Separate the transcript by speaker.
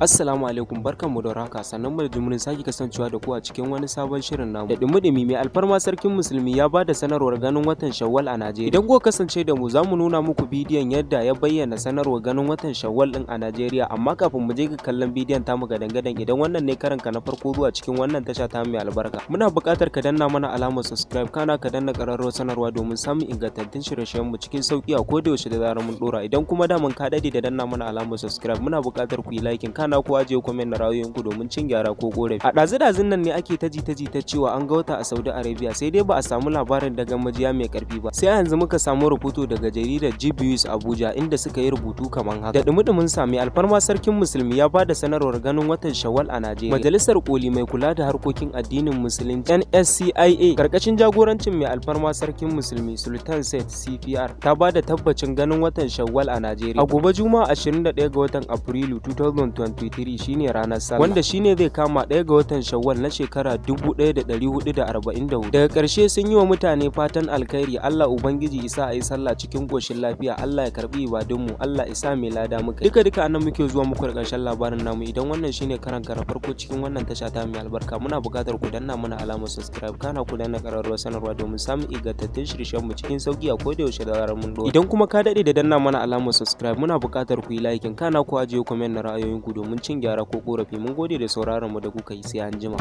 Speaker 1: Assalamu alaikum, barkanmu da warhaka, sannunmu da jimirin sake kasancewa da ku a cikin wani sabon shirin namu. Da dumi-dumi mai alfarma sarkin musulmi ya ba da sanarwar ganin watan Shawwal a Najeriya. Idan kuka kasance da mu za mu nuna muku bidiyon yadda ya bayyana sanarwar ganin watan Shawwal din a Najeriya, amma kafin mu je ga kallon bidiyon tamu gadan-gadan, idan wannan ne karanka na farko zuwa cikin wannan tasha ta mai albarka, muna buƙatar ka danna mana alamar subscribe, kana ka danna ƙararrawar sanarwa domin samun ingantattun shirye-shiryen mu cikin sauki a koda yaushe da zarar mun dora. Idan kuma da mun ka dade da danna mana alamar subscribe, muna buƙatar ku yi like, kana ku ajiye comment na ra'ayoyinku domin cin gyara ko korafi. A ɗazu-ɗazun nan ne ake ta jita cewa an ga wata a Saudi Arabia, sai dai ba a samu labarin daga majiya mai karfi ba. Sai yanzu muka samu rahoto daga jaridar GBews Abuja inda suka yi rubutu kaman haka. Da dumi-dumin sa mai alfarma sarkin musulmi ya bada sanarwar ganin watan Shawwal a Najeriya. Majalisar Koli mai kula da harkokin addinin musulunci NSCIA karkashin jagorancin mai alfarma sarkin musulmi Sultan Said CPR ta bada tabbacin ganin watan Shawwal a Najeriya. A gobe Juma'a 21 ga watan Afrilu 2023 shine ranar sallah, wanda shine zai kama 1 ga watan Shawwal na shekara 1444. Daga ƙarshe sun yi wa mutane fatan alkhairi, Allah ubangiji isa ayi sallah cikin koshin lafiya, Allah ya karbi ibadunmu, Allah isa mai lada muka. Duka anan muke zuwa muku da ƙarshen labarin namu. Idan wannan shine karanka na farko cikin wannan tasha ta mai albarka, muna buƙatar ku danna mana alamar subscribe, kana ku danna ƙararrawar sanarwa domin samun ingantattun shirye-shiryen mu cikin sauki a koda yaushe da zarar mun dora. Idan kuma ka dade da danna mana alamar subscribe, muna buƙatar ku yi like, kana ku ajiye comment na ra'ayoyinku domin cin gyara ko korafi. Mun gode da sauraron mu da kuka yi, sai anjima.